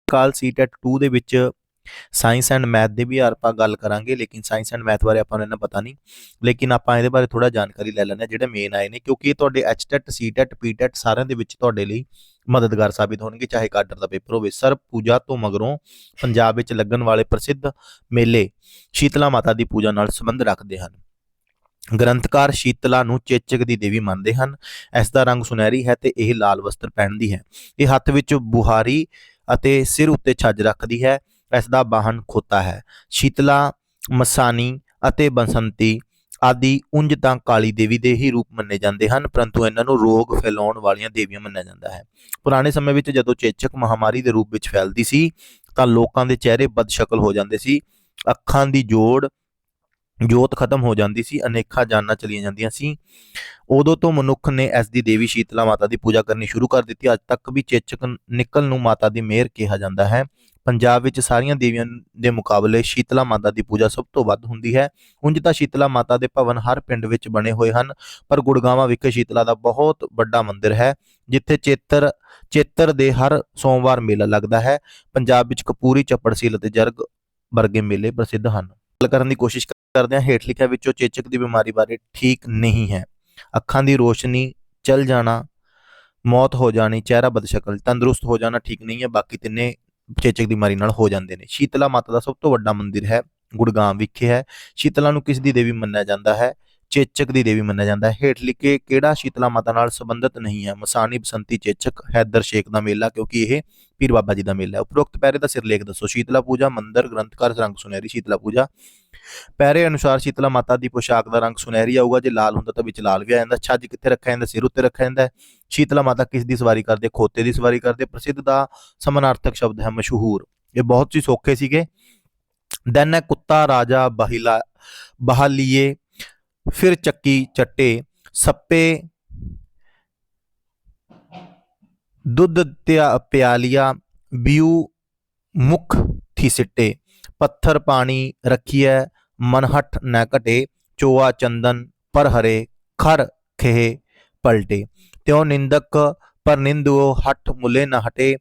काल सीटैट 2 ਦੇ ਵਿੱਚ ਸਾਇੰਸ ਐਂਡ ਮੈਥ ਦੀ ਵੀ ਆਪਾਂ ਗੱਲ ਕਰਾਂਗੇ, ਲੇਕਿਨ ਸਾਇੰਸ ਐਂਡ ਮੈਥ ਬਾਰੇ ਆਪਾਂ ਨੂੰ ਇੰਨਾ ਪਤਾ ਨਹੀਂ, ਲੇਕਿਨ ਆਪਾਂ ਇਹਦੇ ਬਾਰੇ ਥੋੜਾ ਜਾਣਕਾਰੀ ਲੈ ਲੈਂਦੇ ਹਾਂ ਜਿਹੜੇ ਮੇਨ ਆਏ ਨੇ, ਕਿਉਂਕਿ ਇਹ ਤੁਹਾਡੇ ਐਚਟੈਟ ਸੀਟੈਟ ਪੀਟੈਟ ਸਾਰਿਆਂ ਦੇ ਵਿੱਚ ਤੁਹਾਡੇ ਲਈ ਮਦਦਗਾਰ ਸਾਬਿਤ ਹੋਣਗੇ, ਚਾਹੇ ਕਾਡਰ ਦਾ ਪੇਪਰ ਹੋਵੇ। ਸਰਬ ਪੂਜਾ ਤੋਂ ਮਗਰੋਂ ਪੰਜਾਬ ਵਿੱਚ ਲੱਗਣ ਵਾਲੇ ਪ੍ਰਸਿੱਧ ਮੇਲੇ ਸ਼ੀਤਲਾ ਮਾਤਾ ਦੀ ਪੂਜਾ ਨਾਲ ਸੰਬੰਧ ਰੱਖਦੇ ਹਨ। ਗ੍ਰੰਥਕਾਰ ਸ਼ੀਤਲਾ ਨੂੰ ਚੇਚਕ ਦੀ ਦੇਵੀ ਮੰਨਦੇ ਹਨ। ਇਸ ਦਾ ਰੰਗ ਸੁਨਹਿਰੀ ਹੈ ਤੇ ਇਹ ਲਾਲ ਵਸਤਰ ਪਹਿਨਦੀ ਹੈ। ਇਹ ਹੱਥ ਵਿੱਚ ਬੁਹਾਰੀ ਅਤੇ ਸਿਰ ਉੱਤੇ ਛੱਜ ਰੱਖਦੀ ਹੈ। ਇਸ ਦਾ ਵਾਹਨ ਖੋਤਾ ਹੈ। ਸ਼ੀਤਲਾ, ਮਸਾਨੀ ਅਤੇ ਬਸੰਤੀ ਆਦਿ ਉਂਝ ਤਾਂ ਕਾਲੀ ਦੇਵੀ ਦੇ ਹੀ ਰੂਪ ਮੰਨੇ ਜਾਂਦੇ ਹਨ, ਪਰੰਤੂ ਇਹਨਾਂ ਨੂੰ ਰੋਗ ਫੈਲਾਉਣ ਵਾਲੀਆਂ ਦੇਵੀਆਂ ਮੰਨਿਆ ਜਾਂਦਾ ਹੈ। ਪੁਰਾਣੇ ਸਮੇਂ ਵਿੱਚ ਜਦੋਂ ਚੇਚਕ ਮਹਾਮਾਰੀ ਦੇ ਰੂਪ ਵਿੱਚ ਫੈਲਦੀ ਸੀ ਤਾਂ ਲੋਕਾਂ ਦੇ ਚਿਹਰੇ ਬਦਸ਼ਕਲ ਹੋ ਜਾਂਦੇ ਸੀ, ਅੱਖਾਂ ਦੀ ਜੋਤ ਖਤਮ ਹੋ ਜਾਂਦੀ ਸੀ, ਅਨੇਕਾਂ ਜਾਨਾਂ ਚਲੀਆਂ ਜਾਂਦੀਆਂ ਸੀ। ਉਦੋਂ ਤੋਂ ਮਨੁੱਖ ਨੇ ਇਸ ਦੀ ਦੇਵੀ ਸ਼ੀਤਲਾ ਮਾਤਾ ਦੀ ਪੂਜਾ ਕਰਨੀ ਸ਼ੁਰੂ ਕਰ ਦਿੱਤੀ। ਅੱਜ ਤੱਕ ਵੀ ਚੇਚਕ ਨਿਕਲ ਨੂੰ ਮਾਤਾ ਦੀ ਮਿਹਰ ਕਿਹਾ ਜਾਂਦਾ ਹੈ। ਪੰਜਾਬ ਵਿੱਚ ਸਾਰੀਆਂ ਦੇਵੀਆਂ ਦੇ ਮੁਕਾਬਲੇ ਸ਼ੀਤਲਾ ਮਾਤਾ ਦੀ ਪੂਜਾ ਸਭ ਤੋਂ ਵੱਧ ਹੁੰਦੀ ਹੈ। ਉਂਝ ਤਾਂ ਸ਼ੀਤਲਾ ਮਾਤਾ ਦੇ ਭਵਨ ਹਰ ਪਿੰਡ ਵਿੱਚ ਬਣੇ ਹੋਏ ਹਨ, ਪਰ ਗੁੜਗਾਵਾਂ ਵਿਖੇ ਸ਼ੀਤਲਾ ਦਾ ਬਹੁਤ ਵੱਡਾ ਮੰਦਿਰ ਹੈ, ਜਿੱਥੇ ਚੇਤਰ ਦੇ ਹਰ ਸੋਮਵਾਰ ਮੇਲਾ ਲੱਗਦਾ ਹੈ। ਪੰਜਾਬ ਵਿੱਚ ਕਪੂਰੀ, ਚੱਪੜਸੀਲ ਅਤੇ ਜਰਗ ਵਰਗੇ ਮੇਲੇ ਪ੍ਰਸਿੱਧ ਹਨ। ਗੱਲ ਕਰਨ ਦੀ ਕੋਸ਼ਿਸ਼ ਕਰਦੇ ਹਾਂ ਹੇਠ ਲਿਖਿਆਂ ਵਿੱਚੋਂ ਚੇਚਕ ਦੀ ਬਿਮਾਰੀ ਬਾਰੇ ਠੀਕ ਨਹੀਂ ਹੈ। ਅੱਖਾਂ ਦੀ ਰੋਸ਼ਨੀ ਚਲ ਜਾਣਾ, ਮੌਤ ਹੋ ਜਾਣੀ, ਚਿਹਰਾ ਬਦਸ਼ਕਲ, ਤੰਦਰੁਸਤ ਹੋ ਜਾਣਾ ਠੀਕ ਨਹੀਂ ਹੈ। ਬਾਕੀ ਤਿੰਨੇ ਚੇਚਕ ਦੀ ਬਿਮਾਰੀ ਨਾਲ ਹੋ ਜਾਂਦੇ ਨੇ। ਸ਼ੀਤਲਾ ਮਾਤਾ ਦਾ ਸਭ ਤੋਂ ਵੱਡਾ ਮੰਦਿਰ ਹੈ, ਗੁੜਗਾਮ ਵਿਖੇ ਹੈ। ਸ਼ੀਤਲਾ ਨੂੰ ਕਿਸ ਦੀ ਦੇਵੀ ਮੰਨਿਆ ਜਾਂਦਾ ਹੈ? ਚੇਚਕ ਦੀ ਦੇਵੀ ਮੰਨਿਆ ਜਾਂਦਾ ਹੈ। ਹੇਠ ਲਿਖੇ ਕਿਹੜਾ ਸ਼ੀਤਲਾ ਮਾਤਾ ਨਾਲ ਸੰਬੰਧਿਤ ਨਹੀਂ ਹੈ? ਮਸਾਨੀ, ਬਸੰਤੀ, ਚੇਚਕ, ਹੈਦਰ ਸ਼ੇਖ ਦਾ ਮੇਲਾ, ਕਿਉਂਕਿ ਇਹ ਪੀਰ ਬਾਬਾ ਜੀ ਦਾ ਮੇਲਾ ਹੈ। ਉਪਰੋਕਤ ਪੈਰੇ ਦਾ ਸਿਰਲੇਖ ਦੱਸੋ। ਸ਼ੀਤਲਾ ਪੂਜਾ ਮੰਦਰ, ਗ੍ਰੰਥਕਾਰ ਰੰਗ ਸੁਨਹਿਰੀ। ਸ਼ੀਤਲਾ ਪੂਜਾ ਪੈਰੇ ਅਨੁਸਾਰ ਸ਼ੀਤਲਾ ਮਾਤਾ ਦੀ ਪੋਸ਼ਾਕ ਦਾ ਰੰਗ ਸੁਨਹਿਰੀ ਆਊਗਾ, ਜੇ ਲਾਲ ਹੁੰਦਾ ਤਾਂ ਵਿੱਚ ਲਾਲ ਵੀ ਆ ਜਾਂਦਾ। ਛੱਜ ਕਿੱਥੇ ਰੱਖਿਆ ਜਾਂਦਾ? ਸਿਰ ਉੱਤੇ ਰੱਖਿਆ ਜਾਂਦਾ ਹੈ। ਸ਼ੀਤਲਾ ਮਾਤਾ ਕਿਸ ਦੀ ਸਵਾਰੀ ਕਰਦੇ? ਖੋਤੇ ਦੀ ਸਵਾਰੀ ਕਰਦੇ। ਪ੍ਰਸਿੱਧ ਦਾ ਸਮਾਨਾਰਥਕ ਸ਼ਬਦ ਹੈ ਮਸ਼ਹੂਰ। ਇਹ ਬਹੁਤ ਹੀ ਸੌਖੇ ਸੀਗੇ। ਦੈਨ ਹੈ ਕੁੱਤਾ, ਰਾਜਾ, ਬਹਾਲੀਏ, ਫਿਰ ਚੱਕੀ, ਚੱਟੇ, ਸੱਪੇ, ਦੁੱਧ ਪਿਆਲੀਆ, ਬਿਊ, ਮੁਖ ਥੀ ਸਿੱਟੇ, ਪੱਥਰ ਪਾਣੀ ਰੱਖੀਐ, ਮਨਹੱਠ ਨ ਘਟੇ, ਚੋਆ ਚੰਦਨ ਪਰ ਹਰੇ, ਖਰ ਖੇਹ ਪਲਟੇ, ਤਿਉ ਨਿੰਦਕ ਪਰ ਨਿੰਦੁਓ, ਹੱਠ ਮੁਲੇ ਨ ਹਟੇ,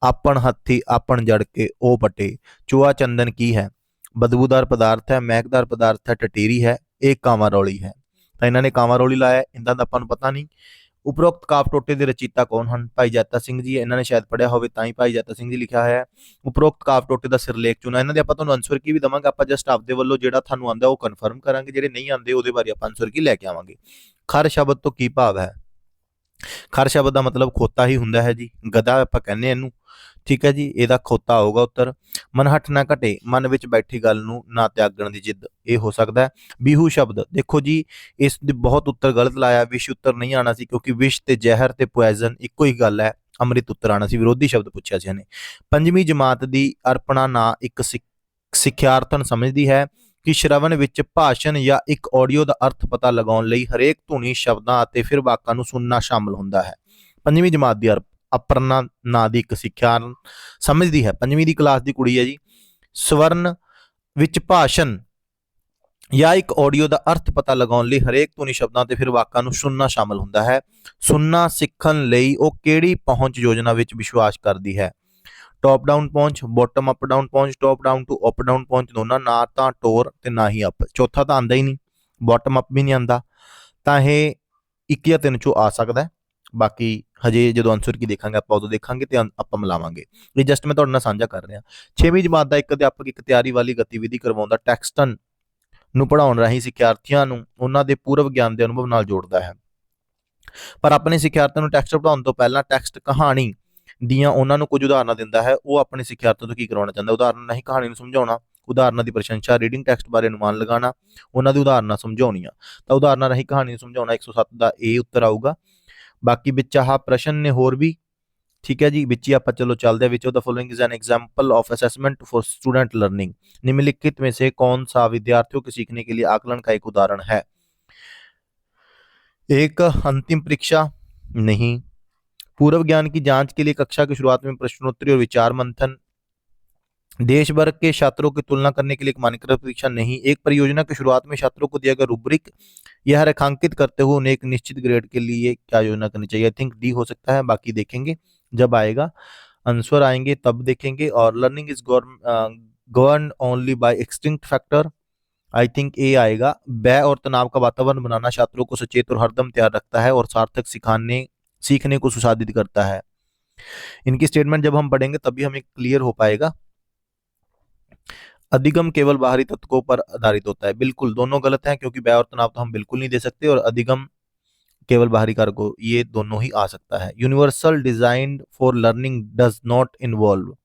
ਆਪਣ ਹੱਥੀ ਆਪਣ ਜੜ ਕੇ ਉਹ ਪਟੇ। ਚੋਆ ਚੰਦਨ ਕੀ ਹੈ? ਬਦਬੂਦਾਰ ਪਦਾਰਥ ਹੈ, ਮਹਿਕਦਾਰ ਪਦਾਰਥ ਹੈ, ਟਟੀਰੀ ਹੈ, ਇਹ ਕਾਂਵਾਰੌਲੀ ਹੈ। ਤਾਂ ਇਹਨਾਂ ਨੇ ਕਾਂਵਾਰੌਲੀ ਲਾਇਆ, ਇਹਨਾਂ ਦਾ ਆਪਾਂ ਨੂੰ ਪਤਾ ਨਹੀਂ। ਉਪਰੋਕਤ ਕਾਵ ਟੋਟੇ ਦੇ ਰਚੀਤਾ ਕੌਣ ਹਨ? ਭਾਈ ਜੈਤਾ ਸਿੰਘ ਜੀ। ਇਹਨਾਂ ਨੇ ਸ਼ਾਇਦ ਪੜ੍ਹਿਆ ਹੋਵੇ ਤਾਂ ਹੀ ਭਾਈ ਜੈਤਾ ਸਿੰਘ ਜੀ ਲਿਖਿਆ ਹੋਇਆ ਹੈ। ਉਪਰੋਕਤ ਕਾਵ ਟੋਟੇ ਦਾ ਸਿਰਲੇਖ ਚੁਣਾ। ਇਹਨਾਂ ਦੇ ਆਪਾਂ ਤੁਹਾਨੂੰ ਆਨਸਰ ਕੀ ਵੀ ਦੇਵਾਂਗੇ, ਆਪਾਂ ਜਸਟ ਆਪਦੇ ਵੱਲੋਂ ਜਿਹੜਾ ਤੁਹਾਨੂੰ ਆਉਂਦਾ ਉਹ ਕਨਫਰਮ ਕਰਾਂਗੇ, ਜਿਹੜੇ ਨਹੀਂ ਆਉਂਦੇ ਉਹਦੇ ਬਾਰੇ ਆਪਾਂ ਆਨਸਰ ਕੀ ਲੈ ਕੇ ਆਵਾਂਗੇ। ਖਰ ਸ਼ਬਦ ਤੋਂ ਕੀ ਭਾਵ ਹੈ? ਖਰ ਸ਼ਬਦ ਦਾ ਮਤਲਬ ਖੋਤਾ ਹੀ ਹੁੰਦਾ ਹੈ ਜੀ, ਗਧਾ ਆਪਾਂ ਕਹਿੰਦੇ ਇਹਨੂੰ, ਠੀਕ ਹੈ ਜੀ। ਇਹਦਾ ਖੋਤਾ ਹੋਊਗਾ ਉੱਤਰ। ਮਨਹੱਠ ਨਾ ਘਟੇ, ਮਨ ਵਿੱਚ ਬੈਠੀ ਗੱਲ ਨੂੰ ਨਾ ਤਿਆਗਣ ਦੀ ਜਿੱਦ, ਇਹ ਹੋ ਸਕਦਾ ਹੈ। ਬਿਹੂ ਸ਼ਬਦ ਦੇਖੋ ਜੀ, ਇਸ ਦੇ ਬਹੁਤ ਉੱਤਰ ਗਲਤ ਲਾਇਆ। ਵਿਸ਼ ਉੱਤਰ ਨਹੀਂ ਆਉਣਾ ਸੀ, ਕਿਉਂਕਿ ਵਿਸ਼ ਤੇ ਜ਼ਹਿਰ ਤੇ ਪੋਇਜ਼ਨ ਇੱਕੋ ਹੀ ਗੱਲ ਹੈ। ਅੰਮ੍ਰਿਤ ਉੱਤਰ ਆਉਣਾ ਸੀ, ਵਿਰੋਧੀ ਸ਼ਬਦ ਪੁੱਛਿਆ ਸੀ ਇਹਨੇ। ਪੰਜਵੀਂ ਜਮਾਤ ਦੀ ਅਰਪਣਾ ਨਾ ਇੱਕ ਸਿੱਖਿਆਰਥਣ ਸਮਝਦੀ ਹੈ ਕਿ ਸ਼ਰਵਣ ਵਿੱਚ ਭਾਸ਼ਣ ਜਾਂ ਇੱਕ ਆਡੀਓ ਦਾ ਅਰਥ ਪਤਾ ਲਗਾਉਣ ਲਈ ਹਰੇਕ ਧੁਨੀ, ਸ਼ਬਦਾਂ ਅਤੇ ਫਿਰ ਵਾਕਾਂ ਨੂੰ ਸੁਣਨਾ ਸ਼ਾਮਲ ਹੁੰਦਾ ਹੈ। ਪੰਜਵੀਂ ਜਮਾਤ ਦੀ ਅਪਰਨਾ ਨਾਂ ਦੀ ਇੱਕ ਸਿੱਖਿਆ ਸਮਝਦੀ ਹੈ। ਪੰਜਵੀਂ ਦੀ ਕਲਾਸ ਦੀ ਕੁੜੀ ਹੈ ਜੀ। ਸਵਰਨ ਵਿੱਚ ਭਾਸ਼ਣ ਜਾਂ ਇੱਕ ਆਡੀਓ ਦਾ ਅਰਥ ਪਤਾ ਲਗਾਉਣ ਲਈ ਹਰੇਕ ਧੁਨੀ, ਸ਼ਬਦਾਂ ਤੇ ਫਿਰ ਵਾਕਾਂ ਨੂੰ ਸੁਣਨਾ ਸ਼ਾਮਲ ਹੁੰਦਾ ਹੈ। ਸੁਣਨਾ ਸਿੱਖਣ ਲਈ ਉਹ ਕਿਹੜੀ ਪਹੁੰਚ ਯੋਜਨਾ ਵਿੱਚ ਵਿਸ਼ਵਾਸ ਕਰਦੀ ਹੈ? ਟੌਪ ਡਾਊਨ ਪਹੁੰਚ, ਬੋਟਮ ਅਪ ਡਾਊਨ ਪਹੁੰਚ, top down to up down ਪਹੁੰਚ, ਦੋਨਾਂ ਨਾ ਤਾਂ ਟੋਰ ਤੇ ਨਾ ਹੀ ਅਪ। ਚੌਥਾ ਤਾਂ ਆਉਂਦਾ ਹੀ ਨਹੀਂ, ਬੋਟਮ ਅਪ ਵੀ ਨਹੀਂ ਆਉਂਦਾ, ਤਾਂ ਇਹ ਇੱਕ ਜਾਂ ਤਿੰਨ ਚੋਂ ਆ ਸਕਦਾ। ਬਾਕੀ ਹਜੇ ਜਦੋਂ ਆਨਸਰ ਕੀ ਦੇਖਾਂਗੇ ਆਪਾਂ ਉਦੋਂ ਦੇਖਾਂਗੇ ਤੇ ਆਪਾਂ ਮਿਲਾਵਾਂਗੇ। ਇਹ ਜਸਟ ਮੈਂ ਤੁਹਾਡੇ ਨਾਲ ਸਾਂਝਾ ਕਰ ਰਿਹਾ। 6ਵੀਂ ਜਮਾਤ ਦਾ ਇੱਕ ਅਧਿਆਪਕ ਇੱਕ ਤਿਆਰੀ ਵਾਲੀ ਗਤੀਵਿਧੀ ਕਰਵਾਉਂਦਾ। ਟੈਕਸਟਨ ਨੂੰ ਪੜ੍ਹਾਉਣ ਰਾਹੀਂ ਸਿੱਖਿਆਰਥੀਆਂ ਨੂੰ ਉਹਨਾਂ ਦੇ ਪੂਰਵ ਗਿਆਨ ਦੇ ਅਨੁਭਵ ਨਾਲ ਜੋੜਦਾ ਹੈ, ਪਰ ਆਪਣੇ ਸਿੱਖਿਆਰਥੀਆਂ ਨੂੰ ਟੈਕਸਟ ਪੜ੍ਹਾਉਣ ਤੋਂ ਪਹਿਲਾਂ ਟੈਕਸਟ ਕਹਾਣੀ ਦੀਆਂ ਉਹਨਾਂ ਨੂੰ ਕੁਝ ਉਦਾਹਰਨਾਂ ਦਿੰਦਾ ਹੈ। ਉਹ ਆਪਣੇ ਸਿੱਖਿਆਰਥੀਆਂ ਤੋਂ ਕੀ ਕਰਵਾਉਣਾ ਚਾਹੁੰਦਾ? ਉਦਾਹਰਨ ਰਾਹੀਂ ਕਹਾਣੀ ਨੂੰ ਸਮਝਾਉਣਾ, ਉਦਾਹਰਨਾਂ ਦੀ ਪ੍ਰਸ਼ੰਸਾ, ਰੀਡਿੰਗ ਟੈਕਸਟ ਬਾਰੇ ਅਨੁਮਾਨ ਲਗਾਉਣਾ, ਉਹਨਾਂ ਦੀ ਉਦਾਹਰਨਾਂ ਸਮਝਾਉਣੀਆਂ। ਤਾਂ ਉਦਾਹਰਨਾਂ ਰਾਹੀਂ ਕਹਾਣੀ ਨੂੰ ਸਮਝਾਉਣਾ 107 ਦਾ ਇਹ ਉੱਤਰ ਆਊਗਾ। ਬਾਕੀ ਵਿੱਚ ਆਹ ਪ੍ਰਸ਼ਨ ਨੇ ਹੋਰ ਵੀ, ਠੀਕ ਹੈ ਜੀ, ਵਿੱਚ ਹੀ ਆਪਾਂ ਚਲੋ ਚੱਲਦੇ ਵਿੱਚ। The following is an example of assessment for student learning. निम्नलिखित में से कौन सा विद्यार्थियों के सीखने के लिए आकलन का एक उदाहरण है? एक, अंतिम परीक्षा नहीं। पूर्व ज्ञान की जांच के लिए कक्षा की शुरुआत में प्रश्नोत्तरी और विचार मंथन। देश भर के छात्रों की तुलना करने के लिए एक मानकीकृत परीक्षा नहीं। एक परियोजना की शुरुआत में छात्रों को दिया गया रूब्रिक यह रेखांकित करते हुए उन्हें एक निश्चित ग्रेड के लिए क्या योजना करनी चाहिए? आई थिंक डी हो सकता है, बाकी देखेंगे जब आएगा। आंसर आएंगे तब देखेंगे। और learning is govern only by extinct factor, I think A आएगा। भय और तनाव का वातावरण बनाना छात्रों को सचेत और हरदम तैयार रखता है और सार्थक सिखाने सीखने को सुसाधित करता है। इनकी स्टेटमेंट जब हम पढ़ेंगे तभी हमें क्लियर हो पाएगा। अधिगम केवल बाहरी तत्वों पर आधारित होता है, बिल्कुल दोनों गलत हैं, क्योंकि भय और तनाव तो हम बिल्कुल नहीं दे सकते, और अधिगम केवल बाहरी कारकों, ये दोनों ही आ सकता है। Universal design for learning does not involve,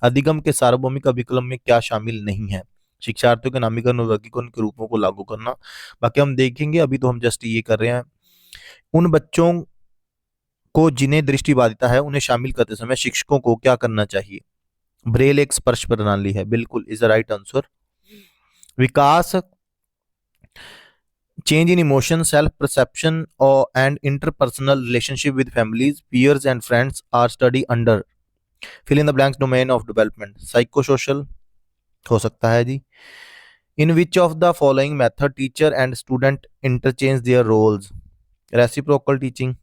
अधिगम के सार्वभौमिक अभिकलन में क्या शामिल नहीं है? शिक्षार्थियों के नामीकरण और वर्गीकरण के रूपों को लागू करना। बाकी हम देखेंगे, अभी तो हम जस्ट ये कर रहे हैं। उन बच्चों को जिन्हें दृष्टिबाधिता है उन्हें शामिल करते समय शिक्षकों को क्या करना चाहिए? ब्रेल एक स्पर्श प्रणाली है, बिल्कुल is the right answer. Vikas, change in emotion, self perception, or and interpersonal relationship with families, peers and friends are studied under fill in the blanks domain of development, psychosocial हो सकता है जी। In which of the following method teacher and student interchange their roles? reciprocal teaching,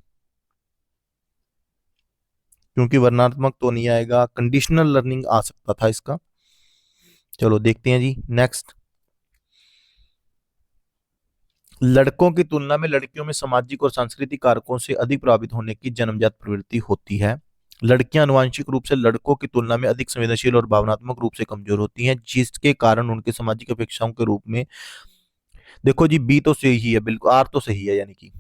क्योंकि वर्णात्मक तो नहीं आएगा। Conditional learning आ सकता था इसका। चलो देखते हैं जी नेक्स्ट। लड़कों की तुलना में लड़कियों में सामाजिक और सांस्कृतिक कारकों से अधिक प्रभावित होने की जन्मजात प्रवृत्ति होती है। लड़कियां आनुवंशिक रूप से लड़कों की तुलना में अधिक संवेदनशील और भावनात्मक रूप से कमजोर होती हैं, जिसके कारण उनके सामाजिक अपेक्षाओं के रूप में, देखो जी बी तो सही है, बिल्कुल आर तो सही है, यानी कि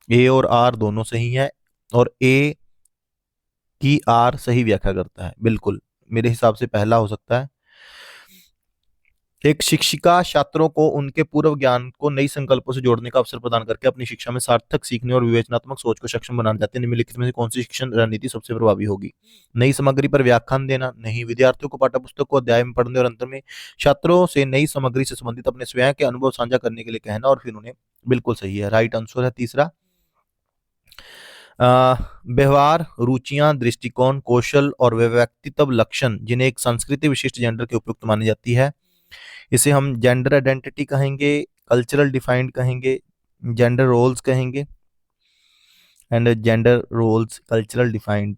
ए और आर दोनों सही है, और ए की आर सही व्याख्या करता है, बिल्कुल मेरे हिसाब से पहला हो सकता है। एक शिक्षिका छात्रों को उनके पूर्व ज्ञान को नई संकल्पों से जोड़ने का अवसर प्रदान करके अपनी शिक्षा में सार्थक सीखने और विवेचनात्मक सोच को सक्षम बनाना चाहते हैं। निम्नलिखित में से कौन सी शिक्षण रणनीति सबसे प्रभावी होगी? नई सामग्री पर व्याख्यान देना, नहीं। विद्यार्थियों को पाठ्यपुस्तक को अध्याय में पढ़ने और अंत में छात्रों से नई सामग्री से संबंधित अपने स्वयं के अनुभव साझा करने के लिए कहना और फिर उन्हें, बिल्कुल सही है, राइट आंसर है तीसरा। व्यवहार, रुचियां, दृष्टिकोण, कौशल और व्यक्तित्व लक्षण जिन्हें एक संस्कृति विशिष्ट जेंडर के उपयुक्त मानी जाती है, इसे हम जेंडर आइडेंटिटी कहेंगे, कल्चरल डिफाइंड कहेंगे, जेंडर रोल्स कहेंगे, and gender roles cultural defined.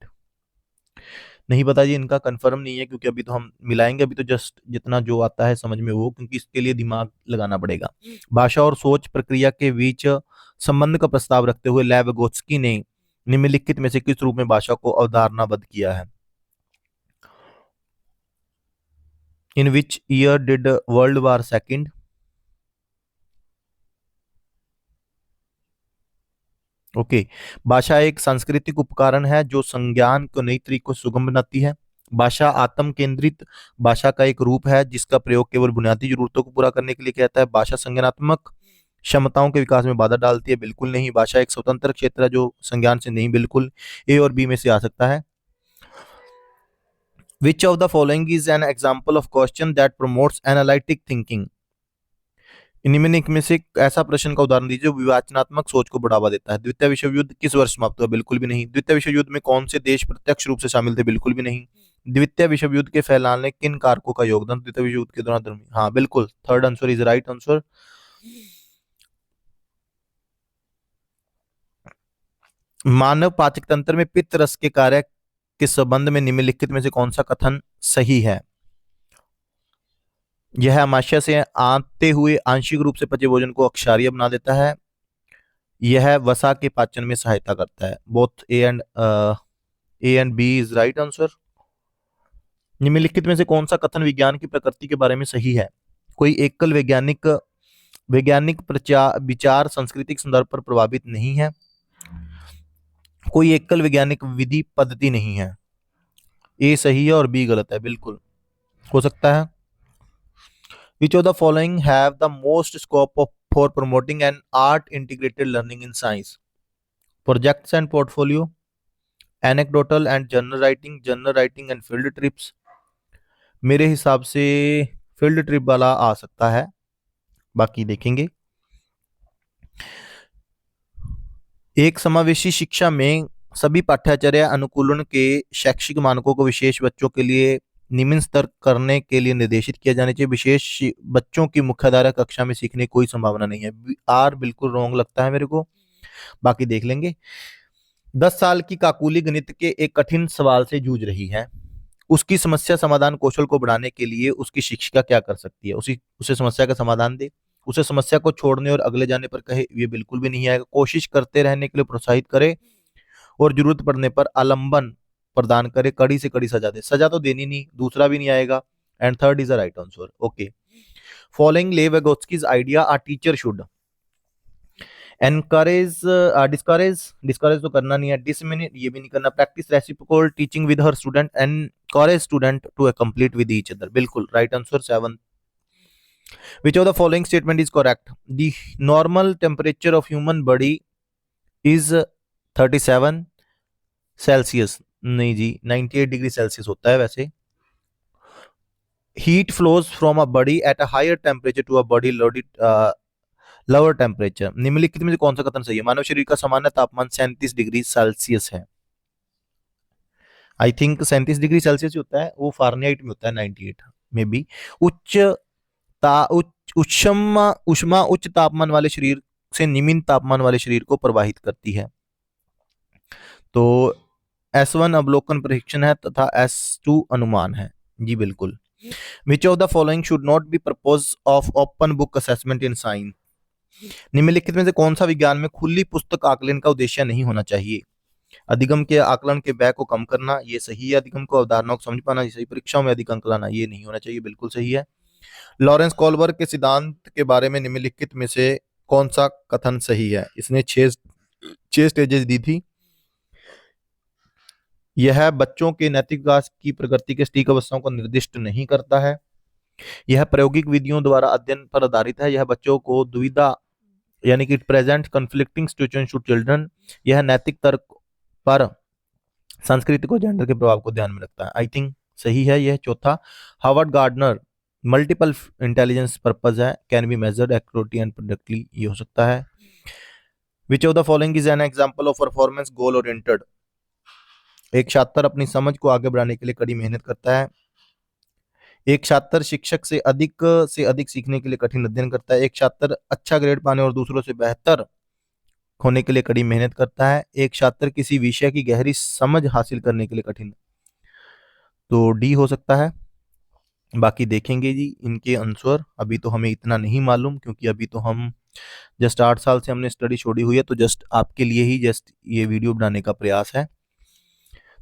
नहीं पता जी, इनका कंफर्म नहीं है, क्योंकि अभी तो हम मिलाएंगे, अभी तो जस्ट जितना जो आता है समझ में वो, क्योंकि इसके लिए दिमाग लगाना पड़ेगा। भाषा और सोच प्रक्रिया के बीच संबंध का प्रस्ताव रखते हुए लेव विगोत्स्की ने निम्नलिखित में से किस रूप में भाषा को अवधारणाबद्ध किया है? In which year did world war second? Okay, भाषा एक सांस्कृतिक उपकरण है जो संज्ञान को नई तरीकों से सुगम बनाती है। भाषा आत्म केंद्रित भाषा का एक रूप है जिसका प्रयोग केवल बुनियादी जरूरतों को पूरा करने के लिए किया जाता है। भाषा संज्ञानात्मक क्षमताओं के विकास में बाधा डालती है, बिल्कुल नहीं। भाषा एक स्वतंत्र क्षेत्र है जो संज्ञान से नहीं, बिल्कुल ए और बी में से आ सकता है। Which of the following is an example of question that promotes analytic thinking? निम्नलिखित में से ऐसा प्रश्न का उदाहरण दीजिए जो विवेचनात्मक सोच को बढ़ावा देता है। द्वितीय विश्व युद्ध किस वर्ष समाप्त हुआ? बिल्कुल भी नहीं। द्वितीय विश्व युद्ध में कौन से देश प्रत्यक्ष रूप से शामिल थे? बिल्कुल भी नहीं। द्वितीय विश्व युद्ध के फैलाने किन कारकों का योगदान द्वितीय विश्व युद्ध के दौरान धर्म? हाँ बिल्कुल, third answer is right answer. मानव पाचक तंत्र में पित्त रस के कार्य के संबंध में निम्नलिखित में से कौन सा कथन सही है? यह आमाशय से आते हुए आंशिक रूप से पचे भोजन को अक्षारीय बना देता है। यह वसा के पाचन में सहायता करता है। Both A and B is right answer. निम्नलिखित में से कौन सा कथन विज्ञान की प्रकृति के बारे में सही है? कोई एकल वैज्ञानिक वैज्ञानिक विचार सांस्कृतिक संदर्भ पर प्रभावित नहीं है। कोई एकल वैज्ञानिक विधि पद्धति नहीं है। ए सही है और बी गलत है, बिल्कुल हो सकता है। Which of the following have the most scope for promoting an art integrated learning in science? Projects and portfolio, anecdotal and journal writing and field trips. मेरे हिसाब से फील्ड ट्रिप वाला आ सकता है, बाकी देखेंगे। एक समावेशी शिक्षा में सभी पाठ्यचर्य अनुकूलन के शैक्षिक मानकों को विशेष बच्चों के लिए निम्न स्तर करने के लिए निर्देशित किया जाना चाहिए। विशेष बच्चों की मुख्यधारा कक्षा में सीखने की कोई संभावना नहीं है। आर बिल्कुल रॉन्ग लगता है मेरे को। बाकी देख लेंगे। 10 साल की काकुली गणित के एक कठिन सवाल से जूझ रही है। उसकी समस्या समाधान कौशल को बढ़ाने के लिए उसकी शिक्षिका क्या कर सकती है? उसे समस्या का समाधान दे, उसे समस्या को छोड़ने और अगले जाने पर कहे ये बिल्कुल भी नहीं आएगा, कोशिश करते रहने के लिए प्रोत्साहित करे और जरूरत पड़ने पर आलंबन प्रदान करे, कड़ी से कड़ी सजा दे। सजा तो देनी नहीं, दूसरा भी नहीं आएगा। And third is the right answer. Okay, following Lev Vygotsky's idea a teacher should encourage, discourage, discourage तो करना नहीं है, डिसमिनेट ये भी नहीं करना, practice reciprocal teaching with her student, encourage student to complete with each other. बिल्कुल right answer 7। Which of the following statement is correct? The normal temperature of human body is 37 celsius. नहीं जी, 98 degree celsius होता है वैसे। Heat flows from a body at a higher temperature to a body loaded lower temperature. निम्नलिखित में से कौन सा कथन सही है? मानव शरीर का सामान्य तापमान 37 डिग्री सेल्सियस है। आई थिंक 37 डिग्री सेल्सियस होता है, वो फारेनहाइट में होता है 98 में भी। उच्च उष्मा उष्मा उच्च तापमान वाले शरीर से निम्न तापमान वाले शरीर को प्रवाहित करती है। तो S1 अवलोकन परीक्षण है तथा S2 अनुमान है। जी बिल्कुल। विच of the following should not be purpose of open book assessment in science? निम्नलिखित में से कौन सा विज्ञान में खुली पुस्तक आकलन का उद्देश्य नहीं होना चाहिए? अधिगम के आकलन के व्यय को कम करना, ये सही है। अधिगम को अवधारणाओं को समझ पाना, ये सही। परीक्षाओं में अधिक अंक लाना, ये नहीं होना चाहिए, बिल्कुल सही है। लॉरेंस कॉल्बर्ग के सिद्धांत के बारे में निम्नलिखित में से कौन सा कथन सही है? इसने छह स्टेजेस दी थी। यह बच्चों के नैतिक विकास की प्रगति के सटीक अवस्थाओं को निर्दिष्ट नहीं करता है। यह प्रायोगिक विधियों द्वारा अध्ययन पर आधारित है। यह बच्चों को दुविधा यानी कि present conflicting situation to children. यह नैतिक तर्क पर संस्कृति को जेंडर के प्रभाव को ध्यान में रखता है। आई थिंक सही है यह चौथा। Harvard Gardner multiple intelligence purpose है, can be measured accurately and predictably, ये हो सकता है। Which of the following is an example of performance goal oriented? एक छात्र अपनी समझ को आगे बढ़ाने के लिए कड़ी मेहनत करता है। एक छात्र शिक्षक से अधिक सीखने के लिए कठिन अध्ययन करता है। एक छात्र अच्छा ग्रेड पाने और दूसरों से बेहतर होने के लिए कड़ी मेहनत करता है। एक छात्र किसी विषय की गहरी समझ हासिल करने के लिए कठिन, तो डी हो सकता है। बाकी देखेंगे जी इनके आंसर। अभी तो हमें इतना नहीं मालूम क्योंकि अभी तो हम जस्ट 8 साल से हमने स्टडी छोड़ी हुई है, तो जस्ट आपके लिए ही जस्ट ये वीडियो बनाने का प्रयास है।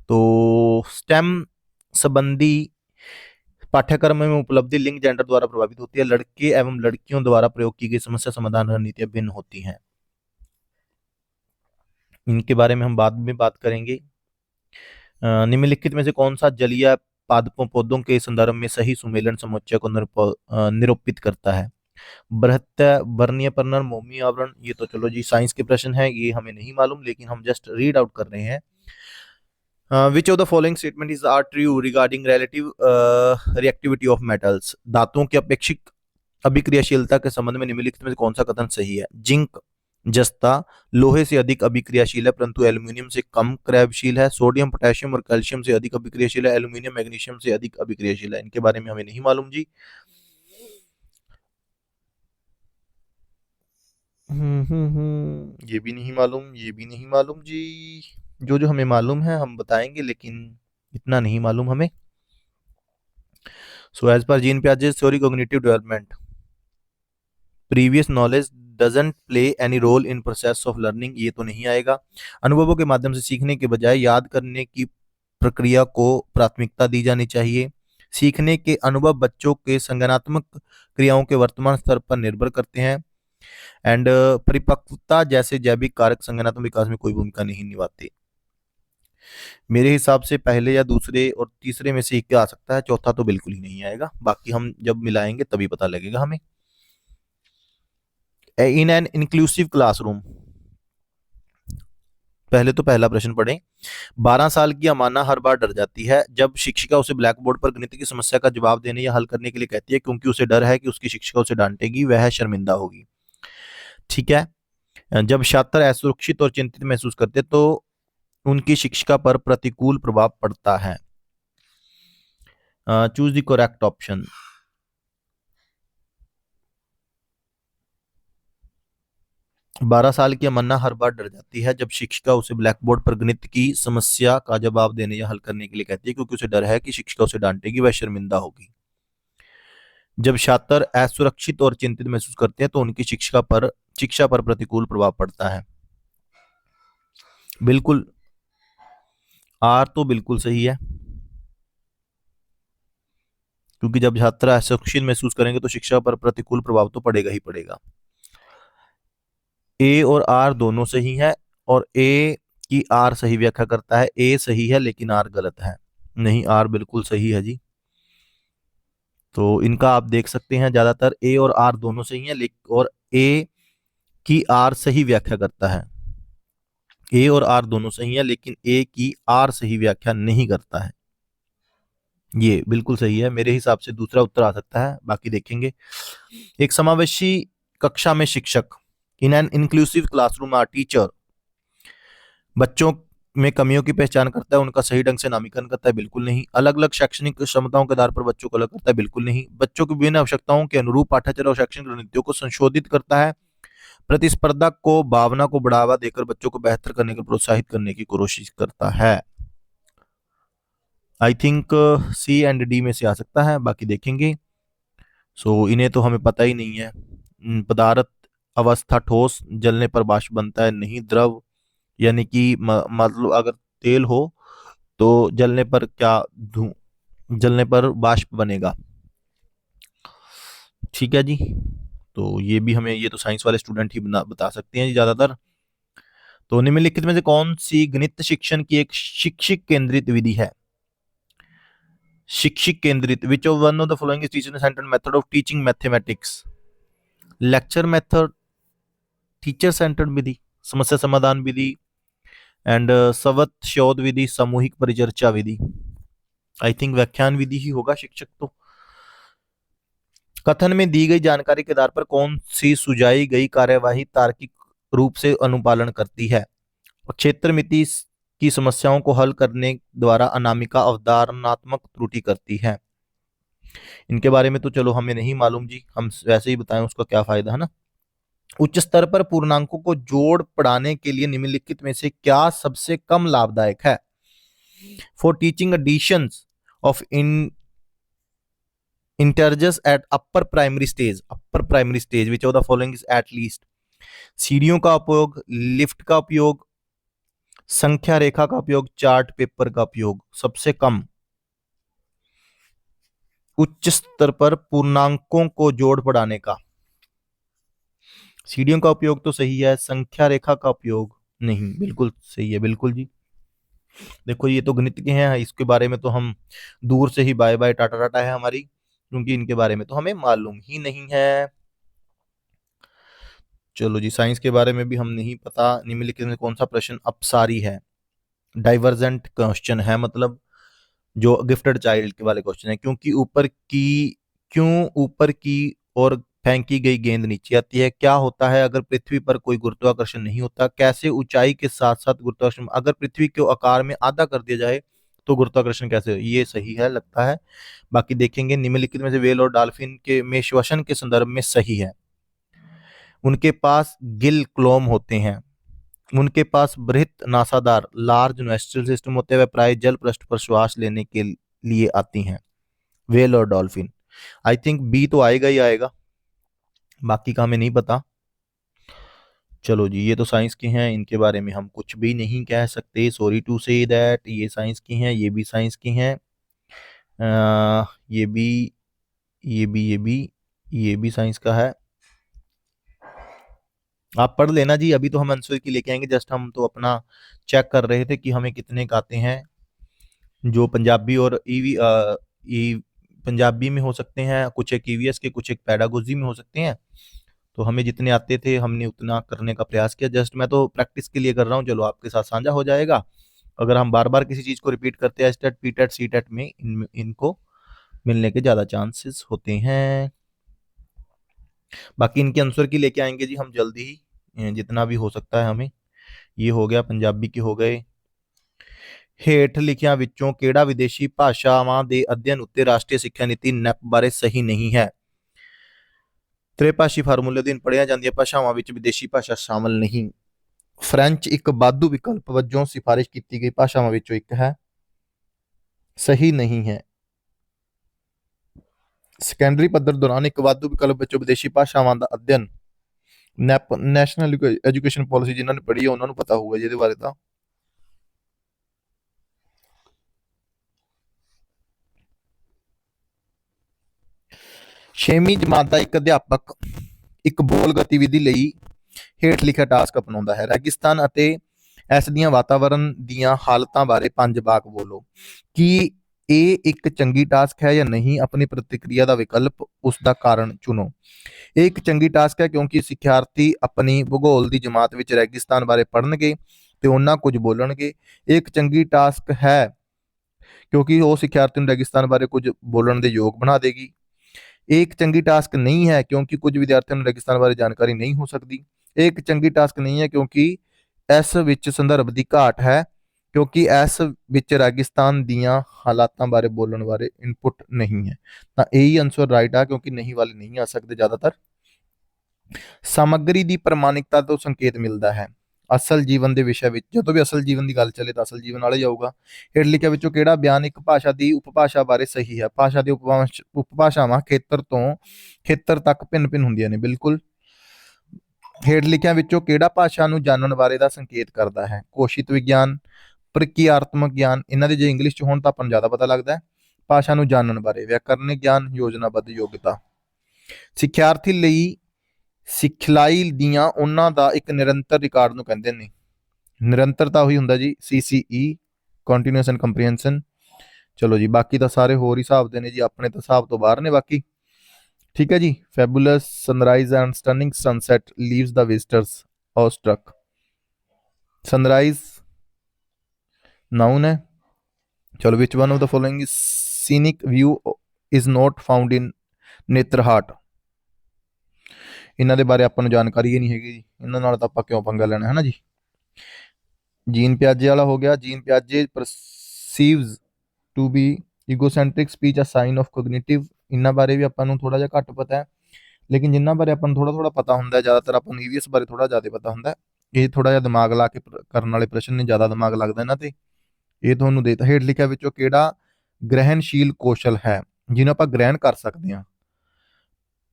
तो स्टेम संबंधी पाठ्यक्रम में उपलब्धि लिंग जेंडर द्वारा प्रभावित होती है। लड़के एवं लड़कियों द्वारा प्रयोग की गई समस्या समाधान रणनीतियां भिन्न होती हैं। इनके बारे में हम बाद में बात करेंगे। निम्नलिखित में से कौन सा जलीय पादपों पौधों के संदर्भ में सही सुमेलन समुच्चय को निरूपित करता है? बृहत्य वर्णीय पर्णन मोमी आवरण, ये तो चलो जी साइंस के प्रश्न है, ये हमें नहीं मालूम, लेकिन हम जस्ट रीड आउट कर रहे हैं। Which of the following statement is are true regarding relative reactivity of metals? धातुओं की अपेक्षित अभिक्रियाशीलता के संबंध में निम्नलिखित में से कौन सा कथन सही है? जिंक जस्ता लोहे से अधिक अभिक्रियाशील है परंतु एल्यूमिनियम से कम क्रियाशील है। सोडियम पोटेशियम और कैल्शियम से अधिक अभिक्रियाशील है। एल्यूमिनियम मैग्नीशियम से अधिक अभिक्रियाशील है। इनके बारे में हमें नहीं मालूम जी। ये भी नहीं मालूम, ये भी नहीं मालूम जी। जो जो हमें मालूम है हम बताएंगे, लेकिन इतना नहीं मालूम हमें। So as per Jean Piaget's theory cognitive development, previous knowledge doesn't play any role in process of learning, ये तो नहीं आएगा। अनुभवों के माध्यम से सीखने के बजाय याद करने की प्रक्रिया को प्राथमिकता दी जानी चाहिए। सीखने के अनुभव बच्चों के संज्ञानात्मक क्रियाओं के वर्तमान स्तर पर निर्भर करते हैं। एंड परिपक्वता जैसे जैविक कारक संज्ञानात्मक विकास में कोई भूमिका नहीं निभाते। मेरे हिसाब से पहले या दूसरे और तीसरे में से एक आ सकता है, चौथा तो बिल्कुल ही नहीं आएगा। बाकी हम जब मिलाएंगे तभी पता लगेगा हमें। इन एन इंक्लूसिव क्लासरूम, पहले तो पहला प्रश्न पढ़ें। 12 साल की अमाना हर बार डर जाती है जब शिक्षिका उसे ब्लैक बोर्ड पर गणित की समस्या का जवाब देने या हल करने के लिए कहती है, क्योंकि उसे डर है कि उसकी शिक्षिका उसे डांटेगी, वह शर्मिंदा होगी। ठीक है। जब छात्र असुरक्षित और चिंतित महसूस करते तो उनकी शिक्षिका पर प्रतिकूल प्रभाव पड़ता है। Choose the correct option. 12 साल की अमन्ना हर बार डर जाती है जब शिक्षिका उसे ब्लैक बोर्ड पर गणित की समस्या का जवाब देने या हल करने के लिए कहती है, क्योंकि उसे डर है कि शिक्षिका उसे डांटेगी, वह शर्मिंदा होगी। जब छात्र असुरक्षित और चिंतित महसूस करते हैं तो उनकी शिक्षा पर प्रतिकूल प्रभाव पड़ता है। बिल्कुल, आर तो बिल्कुल सही है, क्योंकि जब छात्र असुरक्षित महसूस करेंगे तो शिक्षा पर प्रतिकूल प्रभाव तो पड़ेगा ही पड़ेगा। ए और आर दोनों सही है, और ए की आर सही व्याख्या करता है। ए सही है लेकिन आर गलत है। नहीं, आर बिल्कुल सही है जी। तो इनका आप देख सकते हैं, ज्यादातर ए और आर दोनों सही है, लेकिन और ए की आर सही व्याख्या करता है। ए और आर दोनों सही है लेकिन ए की आर सही व्याख्या नहीं करता है। ये बिल्कुल सही है, मेरे हिसाब से दूसरा उत्तर आ सकता है, बाकी देखेंगे। एक समावेशी कक्षा में शिक्षक, in an inclusive classroom our teacher, बच्चों में कमियों की पहचान करता है, उनका सही ढंग से नामीकरण करता है, बिल्कुल नहीं। अलग अलग शैक्षणिक क्षमताओं के आधार पर बच्चों को अलग करता है, बिल्कुल नहीं। बच्चों की विभिन्न आवश्यकताओं के अनुरूप पाठ्यचर्या और शैक्षणिक रणनीतियों को संशोधित करता है। प्रतिस्पर्धा को भावना को बढ़ावा देकर बच्चों को बेहतर करने के प्रोत्साहित करने की कोशिश करता है। I think C and D में से आ सकता है, बाकी देखेंगे। इन्हें तो हमें पता ही नहीं है। पदार्थ अवस्था ठोस, जलने पर वाष्प बनता है, नहीं। द्रव यानी कि मतलब अगर तेल हो तो जलने पर क्या धू जलने पर वाष्प बनेगा। ठीक है जी। तो ये भी हमें, ये तो साइंस वाले स्टूडेंट ही बता सकते हैं जी ज्यादातर। तो निम्नलिखित में से कौन सी गणित शिक्षण की एक शिक्षक केंद्रित विधि है? शिक्षक केंद्रित, which of one of the following is teacher centred method of teaching mathematics? Lecture method, teacher centred विधि, समस्या समाधान विधि, एंड सवत शोध विधि, सामूहिक परिचर्चा विधि। आई थिंक व्याख्यान विधि ही होगा शिक्षक तो। कथन में दी गई जानकारी के आधार पर कौन सी सुझाई गई कार्यवाही तार्किक रूप से अनुपालन करती है? क्षेत्र मिति की समस्याओं को हल करने द्वारा अनामिका अवधारणात्मक त्रुटि करती है। इनके बारे में तो चलो हमें नहीं मालूम जी, हम वैसे ही बताएं, उसका क्या फायदा है ना। उच्च स्तर पर पूर्णांकों को जोड़ पढ़ाने के लिए निम्नलिखित में से क्या सबसे कम लाभदायक है? For teaching additions of integers at upper primary stage which of the following is at least? सीढ़ियों का उपयोग, लिफ्ट का उपयोग, संख्या रेखा का उपयोग, चार्ट पेपर का उपयोग। सबसे कम उच्च स्तर पर पूर्णांकों को जोड़ पढ़ाने का, सीढ़ियों का उपयोग तो सही है, संख्या रेखा का उपयोग नहीं। बिल्कुल सही है, बिल्कुल जी। देखो ये तो गणित के हैं, इसके बारे में तो हम दूर से ही बाय बाय टाटा टाटा है हमारी, क्योंकि इनके बारे में तो हमें मालूम ही नहीं है। चलो जी, साइंस के बारे में भी हम नहीं पता। निम्नलिखित में कौन सा प्रश्न अपसारी है? डाइवर्जेंट क्वेश्चन है, मतलब जो गिफ्टेड चाइल्ड के वाले क्वेश्चन है। क्यों ऊपर की और फेंकी गई गेंद नीचे आती है? क्या होता है अगर पृथ्वी पर कोई गुरुत्वाकर्षण नहीं होता? कैसे ऊंचाई के साथ साथ गुरुत्वाकर्षण, अगर पृथ्वी को आकार में आधा कर दिया जाए तो गुरुत्वाकर्षण कैसे? ये सही है लगता है, बाकी देखेंगे। निम्नलिखित में से व्हेल और डॉल्फिन के में श्वसन के संदर्भ में सही है? उनके पास गिल क्लोम होते हैं, उनके पास बृहत नासादार लार्ज नोस्ट्रल सिस्टम होते हैं, वे प्राय जल पृष्ठ पर श्वास लेने के लिए आती हैं। व्हेल और डॉल्फिन, आई थिंक बी तो आएगा ही आएगा, बाकी का हमें नहीं पता। चलो जी, ये तो साइंस के हैं, इनके बारे में हम कुछ भी नहीं कह सकते, सॉरी टू से दैट। ये साइंस की हैं, ये भी साइंस की हैं, ये भी, ये भी, ये भी, ये भी साइंस का है। आप पढ़ लेना जी, अभी तो हम आंसर की लेके आएंगे, जस्ट हम तो अपना चेक कर रहे थे कि हमें कितने का आते हैं। जो पंजाबी और पंजाबी में हो सकते हैं, कुछ एक ईवीएस के, कुछ एक पेडागोजी में हो सकते हैं। तो हमें जितने आते थे हमने उतना करने का प्रयास किया, जस्ट मैं तो प्रैक्टिस के लिए कर रहा हूँ, चलो आपके साथ साझा हो जाएगा। अगर हम बार बार किसी चीज को रिपीट करते हैं, एसटेट पीटेट सीटेट में इनको मिलने के ज्यादा चांसेस होते हैं। बाकी इनके आंसर की लेके आएंगे जी हम जल्दी ही, जितना भी हो सकता है हमें। ये हो गया, पंजाबी के हो गए। ਹੇਠ ਲਿਖਿਆਂ ਵਿੱਚੋਂ ਕਿਹੜਾ ਵਿਦੇਸ਼ੀ ਭਾਸ਼ਾਵਾਂ ਦੇ ਅਧਿਐਨ ਉੱਤੇ ਰਾਸ਼ਟਰੀ ਸਿੱਖਿਆ ਨੀਤੀ ਨੈਪ ਬਾਰੇ ਸਹੀ ਨਹੀਂ ਹੈ? ਤ੍ਰਿਭਾਸ਼ੀ ਫਾਰਮੂਲੇ ਅਧੀਨ ਪੜ੍ਹੀਆਂ ਜਾਂਦੀਆਂ ਭਾਸ਼ਾਵਾਂ ਵਿੱਚ ਵਿਦੇਸ਼ੀ ਭਾਸ਼ਾ ਸ਼ਾਮਲ ਨਹੀਂ। ਫ੍ਰੈਂਚ ਇੱਕ ਵਾਧੂ ਵਿਕਲਪ ਵਜੋਂ ਸਿਫਾਰਿਸ਼ ਕੀਤੀ ਗਈ ਭਾਸ਼ਾਵਾਂ ਵਿੱਚੋਂ ਇੱਕ ਹੈ, ਸਹੀ ਨਹੀਂ ਹੈ। ਸੈਕੰਡਰੀ ਪੱਧਰ ਦੌਰਾਨ ਇੱਕ ਵਾਧੂ ਵਿਕਲਪ ਵਿੱਚੋਂ ਵਿਦੇਸ਼ੀ ਭਾਸ਼ਾਵਾਂ ਦਾ ਅਧਿਐਨ ਨੈਸ਼ਨਲ ਐਜੂਕੇਸ਼ਨ ਪਾਲਿਸੀ ਜਿਨ੍ਹਾਂ ਨੇ ਪੜ੍ਹੀ ਹੈ ਉਹਨਾਂ ਨੂੰ ਪਤਾ ਹੋਊਗਾ ਜਿਹਦੇ ਬਾਰੇ। ਤਾਂ ਛੇਵੀਂ ਜਮਾਤ ਦਾ ਇੱਕ ਅਧਿਆਪਕ ਇੱਕ ਬੋਲ ਗਤੀਵਿਧੀ ਲਈ ਹੇਠ ਲਿਖਿਆ ਟਾਸਕ ਅਪਣਾਉਂਦਾ ਹੈ। ਰੇਗਿਸਤਾਨ ਅਤੇ ਇਸ ਦੀਆਂ ਵਾਤਾਵਰਣ ਦੀਆਂ ਹਾਲਤਾਂ ਬਾਰੇ 5 ਵਾਕ ਬੋਲੋ। ਕੀ ਇਹ ਇੱਕ ਚੰਗੀ ਟਾਸਕ ਹੈ ਜਾਂ ਨਹੀਂ? ਆਪਣੀ ਪ੍ਰਤੀਕਿਰਿਆ ਦਾ ਵਿਕਲਪ, ਉਸ ਦਾ ਕਾਰਨ ਚੁਣੋ। ਇਹ ਇੱਕ ਚੰਗੀ ਟਾਸਕ ਹੈ ਕਿਉਂਕਿ ਸਿੱਖਿਆਰਥੀ ਆਪਣੀ ਭੂਗੋਲ ਦੀ ਜਮਾਤ ਵਿੱਚ ਰੇਗਿਸਤਾਨ ਬਾਰੇ ਪੜ੍ਹਨਗੇ ਤੇ ਉਹਨਾਂ ਕੁਝ ਬੋਲਣਗੇ। ਇਹ ਇੱਕ ਚੰਗੀ ਟਾਸਕ ਹੈ ਕਿਉਂਕਿ ਉਹ ਸਿੱਖਿਆਰਥੀ ਨੂੰ ਰੇਗਿਸਤਾਨ ਬਾਰੇ ਕੁਝ ਬੋਲਣ ਦੇ ਯੋਗ ਬਣਾ ਦੇਗੀ। ਇਹ ਇੱਕ ਚੰਗੀ ਟਾਸਕ ਨਹੀਂ ਹੈ ਕਿਉਂਕਿ ਕੁਝ ਵਿਦਿਆਰਥੀਆਂ ਨੂੰ ਰੇਗਿਸਤਾਨ ਬਾਰੇ ਜਾਣਕਾਰੀ ਨਹੀਂ ਹੋ ਸਕਦੀ। ਇਹ ਇੱਕ ਚੰਗੀ ਟਾਸਕ ਨਹੀਂ ਹੈ ਕਿਉਂਕਿ ਇਸ ਵਿੱਚ ਸੰਦਰਭ ਦੀ ਘਾਟ ਹੈ, ਕਿਉਂਕਿ ਇਸ ਵਿੱਚ ਰੇਗਿਸਤਾਨ ਦੀਆਂ ਹਾਲਾਤਾਂ ਬਾਰੇ ਬੋਲਣ ਬਾਰੇ ਇਨਪੁਟ ਨਹੀਂ ਹੈ। ਤਾਂ ਇਹੀ ਆਨਸਰ ਰਾਈਟ ਆ ਕਿਉਂਕਿ ਨਹੀਂ ਵਾਲੇ ਨਹੀਂ ਆ ਸਕਦੇ ਜ਼ਿਆਦਾਤਰ। ਸਮੱਗਰੀ ਦੀ ਪ੍ਰਮਾਣਿਕਤਾ ਤੋਂ ਸੰਕੇਤ ਮਿਲਦਾ ਹੈ। ਅਸਲ ਜੀਵਨ ਦੇ ਵਿਸ਼ੇ ਵਿੱਚ ਜਦੋਂ ਵੀ ਅਸਲ ਜੀਵਨ ਦੀ ਗੱਲ ਚੱਲੇ ਤਾਂ ਅਸਲ ਜੀਵਨ ਵਾਲਾ ਹੀ ਆਊਗਾ। ਹੇਠ ਲਿਖਿਆਂ ਵਿੱਚੋਂ ਕਿਹੜਾ ਬਿਆਨ ਇੱਕ ਭਾਸ਼ਾ ਦੀ ਉਪਭਾਸ਼ਾ ਬਾਰੇ ਸਹੀ ਹੈ? ਭਾਸ਼ਾ ਦੀ ਉਪਭਾਸ਼ਾਵਾਂ ਖੇਤਰ ਤੋਂ ਖੇਤਰ ਤੱਕ ਭਿੰਨ-ਭਿੰਨ ਹੁੰਦੀਆਂ ਨੇ। ਬਿਲਕੁਲ। ਹੇਠ ਲਿਖਿਆਂ ਵਿੱਚੋਂ ਕਿਹੜਾ ਭਾਸ਼ਾ ਨੂੰ ਜਾਣਨ ਬਾਰੇ ਦਾ ਸੰਕੇਤ ਕਰਦਾ ਹੈ? ਕੋਸ਼ਿਤ ਵਿਗਿਆਨ, ਪ੍ਰਕਿਰਿਆਤਮਕ ਗਿਆਨ। ਇਹਨਾਂ ਦੇ ਜੇ ਇੰਗਲਿਸ਼ 'ਚ ਹੋਣ ਤਾਂ ਆਪਾਂ ਨੂੰ ਜ਼ਿਆਦਾ ਪਤਾ ਲੱਗਦਾ ਹੈ। ਭਾਸ਼ਾ ਨੂੰ ਜਾਣਨ ਬਾਰੇ ਵਿਆਕਰਨਿਕ ਗਿਆਨ, ਯੋਜਨਾਬੱਧ ਯੋਗਤਾ। ਸਿੱਖਿਆਰਥੀ ਲਈ ਸਿਖਲਾਈ ਦੀਆਂ ਉਹਨਾਂ ਦਾ ਇੱਕ ਨਿਰੰਤਰ ਰਿਕਾਰਡ ਨੂੰ ਕਹਿੰਦੇ ਨੇ। ਨਿਰੰਤਰਤਾ ਉਹੀ ਹੁੰਦਾ ਜੀ CCE, ਕੰਟੀਨਿਊਸ ਐਂਡ ਕੰਪਰੀਹੈਂਸ਼ਨ। ਚਲੋ ਜੀ, ਬਾਕੀ ਤਾਂ ਸਾਰੇ ਹੋਰ ਹੀ ਹਿਸਾਬ ਦੇ ਨੇ ਜੀ, ਆਪਣੇ ਤਾਂ ਹਿਸਾਬ ਤੋਂ ਬਾਹਰ ਨੇ ਬਾਕੀ। ਠੀਕ ਹੈ ਜੀ। Fabulous sunrise and stunning sunset leaves the visitors awestruck. Sunrise known है। चलो, which one of the following scenic view is not found in Netarhat. ਇਹਨਾਂ ਦੇ ਬਾਰੇ ਆਪਾਂ ਨੂੰ ਜਾਣਕਾਰੀ ਹੀ ਨਹੀਂ ਹੈਗੀ ਜੀ, ਇਹਨਾਂ ਨਾਲ ਤਾਂ ਆਪਾਂ ਕਿਉਂ ਪੰਗਾ ਲੈਣਾ ਹੈ ਨਾ ਜੀ। ਜੀਨ ਪਿਆਜੇ ਵਾਲਾ ਹੋ ਗਿਆ। ਜੀਨ ਪਿਆਜੇ perceives to be egocentric speech a sign of cognitive. ਇਹਨਾਂ ਬਾਰੇ ਵੀ ਆਪਾਂ ਨੂੰ ਥੋੜਾ ਜਿਹਾ ਘੱਟ ਪਤਾ ਹੈ, ਲੇਕਿਨ ਜਿਨ੍ਹਾਂ ਬਾਰੇ ਆਪਾਂ ਨੂੰ ਥੋੜਾ ਪਤਾ ਹੁੰਦਾ ਹੈ, ਜ਼ਿਆਦਾਤਰ ਆਪਾਂ ਨੂੰ EVS ਬਾਰੇ ਥੋੜਾ ਜ਼ਿਆਦਾ ਪਤਾ ਹੁੰਦਾ। ਇਹ ਥੋੜਾ ਜਿਹਾ ਦਿਮਾਗ ਲਾ ਕੇ ਕਰਨ ਵਾਲੇ ਪ੍ਰਸ਼ਨ ਨੇ, ਜ਼ਿਆਦਾ ਦਿਮਾਗ ਲੱਗਦਾ ਇਹਨਾਂ ਤੇ। ਇਹ ਤੁਹਾਨੂੰ ਦੇਤਾ। ਹੇਠ ਲਿਖਿਆ ਵਿੱਚੋਂ ਕਿਹੜਾ ਗ੍ਰਹਿਣਸ਼ੀਲ ਕੌਸ਼ਲ ਹੈ ਜਿਹਨੂੰ ਆਪਾਂ ਗ੍ਰਹਿਣ ਕਰ ਸਕਦੇ ਹਾਂ?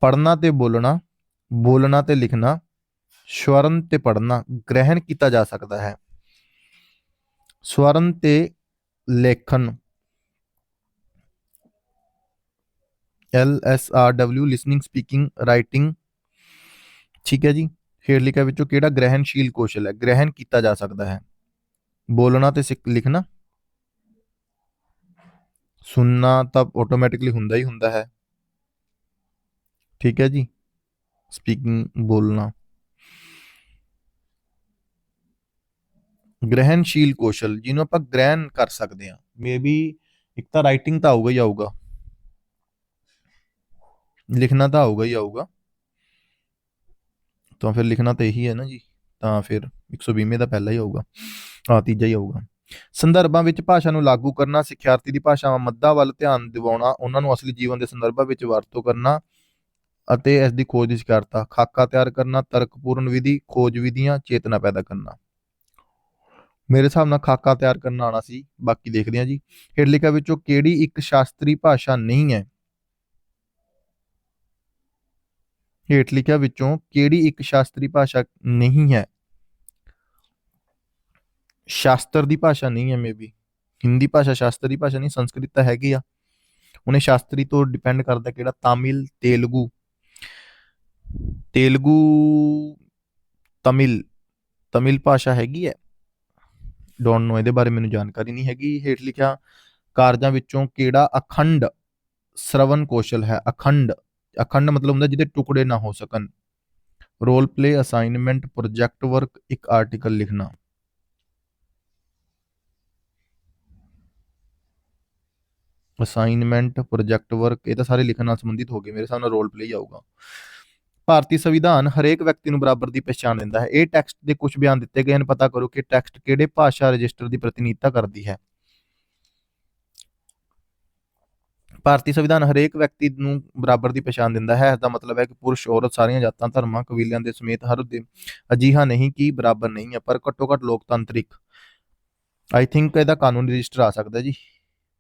ਪੜ੍ਹਨਾ ਤੇ ਬੋਲਣਾ, ਬੋਲਣਾ ਤੇ ਲਿਖਣਾ, ਸਵਰਨ ਤੇ ਪੜ੍ਹਨਾ ਗ੍ਰਹਿਣ ਕੀਤਾ ਜਾ ਸਕਦਾ ਹੈ। ਸਵਰਨ ਤੇ ਲੇਖਣ LSRW, ਲਿਸਨਿੰਗ, ਸਪੀਕਿੰਗ, ਰਾਈਟਿੰਗ। ਠੀਕ ਹੈ ਜੀ। ਹੇਠ ਲਿਖਿਆ ਵਿੱਚੋਂ ਕਿਹੜਾ ਗ੍ਰਹਿਣਸ਼ੀਲ ਕੌਸ਼ਲ ਹੈ? ਗ੍ਰਹਿਣ ਕੀਤਾ ਜਾ ਸਕਦਾ ਹੈ। ਬੋਲਣਾ ਤੇ ਲਿਖਣਾ। ਸੁਣਨਾ ਤਾਂ ਆਟੋਮੈਟਿਕਲੀ ਹੁੰਦਾ ਹੀ ਹੁੰਦਾ ਹੈ। ਠੀਕ ਹੈ ਜੀ। ਸਪੀਕਿੰਗ, ਬੋਲਣਾ। ਗ੍ਰਹਿਣਸ਼ੀਲ ਕੌਸ਼ਲ ਜਿਹਨੂੰ ਆਪਾਂ ਗ੍ਰਹਿਣ ਕਰ ਸਕਦੇ ਹਾਂ, ਮੇ ਬੀ ਇੱਕ ਤਾਂ ਰਾਈਟਿੰਗ ਤਾਂ ਆਊਗਾ ਹੀ ਆਊਗਾ, ਲਿਖਣਾ ਤਾਂ ਆਊਗਾ ਹੀ ਆਊਗਾ। ਤਾਂ ਫਿਰ ਲਿਖਣਾ ਤਾਂ ਇਹੀ ਹੈ ਨਾ ਜੀ, ਤਾਂ ਫਿਰ 120ਵੇਂ ਦਾ ਪਹਿਲਾ ਹੀ ਆਊਗਾ, ਤੀਜਾ ਹੀ ਆਊਗਾ। ਸੰਦਰਭਾਂ ਵਿੱਚ ਭਾਸ਼ਾ ਨੂੰ ਲਾਗੂ ਕਰਨਾ, ਸਿੱਖਿਆਰਥੀ ਦੀ ਭਾਸ਼ਾਵਾਂ ਮੱਦਾਂ ਵੱਲ ਧਿਆਨ ਦਿਵਾਉਣਾ, ਉਹਨਾਂ ਨੂੰ ਅਸਲੀ ਜੀਵਨ ਦੇ ਸੰਦਰਭਾਂ ਵਿੱਚ ਵਰਤੋਂ ਕਰਨਾ ਅਤੇ ਇਸ ਦੀ ਖੋਜ ਦੀ ਸ਼ਿਕਾਰਤਾ। ਖਾਕਾ ਤਿਆਰ ਕਰਨਾ, ਤਰਕਪੂਰਨ ਵਿਧੀ, ਖੋਜ ਵਿਧੀਆਂ, ਚੇਤਨਾ ਪੈਦਾ ਕਰਨਾ। ਮੇਰੇ ਹਿਸਾਬ ਨਾਲ ਖਾਕਾ ਤਿਆਰ ਕਰਨਾ ਆਉਣਾ ਸੀ, ਬਾਕੀ ਦੇਖਦੇ ਹਾਂ ਜੀ। ਹੇਠ ਲਿਖਿਆਂ ਵਿੱਚੋਂ ਕਿਹੜੀ ਇੱਕ ਸ਼ਾਸਤਰੀ ਭਾਸ਼ਾ ਨਹੀਂ ਹੈ? ਹੇਠ ਲਿਖਿਆਂ ਵਿੱਚੋਂ ਕਿਹੜੀ ਇੱਕ ਸ਼ਾਸਤਰੀ ਭਾਸ਼ਾ ਨਹੀਂ ਹੈ? ਸ਼ਾਸਤਰ ਦੀ ਭਾਸ਼ਾ ਨਹੀਂ ਹੈ। ਮੇਬੀ ਹਿੰਦੀ ਭਾਸ਼ਾ ਸ਼ਾਸਤਰ ਦੀ ਭਾਸ਼ਾ ਨਹੀਂ, ਸੰਸਕ੍ਰਿਤ ਤਾਂ ਹੈਗੀ ਆ। ਉਹਨੇ ਸ਼ਾਸਤਰੀ ਤੋਂ ਡਿਪੈਂਡ ਕਰਦਾ ਕਿਹੜਾ? ਤਾਮਿਲ, ਤੇਲਗੂ। ਤੇਲਗੂ, ਤਮਿਲ ਭਾਸ਼ਾ ਹੈਗੀ ਹੈ। ਡੋਂਟ ਨੋ, ਇਹਦੇ ਬਾਰੇ ਮੈਨੂੰ ਜਾਣਕਾਰੀ ਨਹੀਂ ਹੈਗੀ। ਹੇਠ ਲਿਖਿਆ ਕਾਰਜਾਂ ਵਿੱਚੋਂ ਕਿਹੜਾ ਅਖੰਡ ਸ਼ਰਵਨ ਕੌਸ਼ਲ ਹੈ? ਅਖੰਡ ਮਤਲਬ ਹੁੰਦਾ ਜਿਹਦੇ ਟੁਕੜੇ ਨਾ ਹੋ ਸਕਣ। Role play, assignment, project work, ਇੱਕ ਆਰਟੀਕਲ ਲਿਖਣਾ। ਅਸਾਈਨਮੈਂਟ, ਪ੍ਰੋਜੈਕਟ ਵਰਕ, ਇਹ ਤਾਂ ਸਾਰੇ ਲਿਖਣ ਨਾਲ ਸੰਬੰਧਿਤ ਹੋ ਗਏ। ਮੇਰੇ ਹਿਸਾਬ ਨਾਲ ਰੋਲ ਪਲੇ ਹੀ ਆਊਗਾ। ਭਾਰਤੀ ਸੰਵਿਧਾਨ ਹਰੇਕ ਵਿਅਕਤੀ ਨੂੰ ਬਰਾਬਰ ਦੀ ਪਛਾਣ ਦਿੰਦਾ ਹੈ। ਇਹ ਟੈਕਸਟ ਦੇ ਕੁਝ ਬਿਆਨ ਦਿੱਤੇ ਗਏ ਹਨ, ਪਤਾ ਕਰੋ ਕਿ ਟੈਕਸਟ ਕਿਹੜੇ ਭਾਸ਼ਾ ਰਜਿਸਟਰ ਦੀ ਪ੍ਰਤੀਨਿਧਤਾ ਕਰਦੀ ਹੈ। ਭਾਰਤੀ ਸੰਵਿਧਾਨ ਹਰੇਕ ਵਿਅਕਤੀ ਨੂੰ ਬਰਾਬਰ ਦੀ ਪਛਾਣ ਦਿੰਦਾ ਹੈ। ਇਸ ਦਾ ਮਤਲਬ ਹੈ ਕਿ ਪੁਰਸ਼ ਔਰਤ ਸਾਰੀਆਂ ਜਾਤਾਂ ਧਰਮਾਂ ਕਬੀਲਿਆਂ ਦੇ ਸਮੇਤ ਹਰ ਦੇ ਅਜਿਹਾ ਨਹੀਂ ਕਿ ਬਰਾਬਰ ਨਹੀਂ ਹੈ, ਪਰ ਘੱਟੋ ਘੱਟ ਲੋਕਤਾਂਤਰਿਕ ਆਈ ਥਿੰਕ ਇਹਦਾ ਕਾਨੂੰਨੀ ਰਜਿਸਟਰ ਆ ਸਕਦਾ ਜੀ।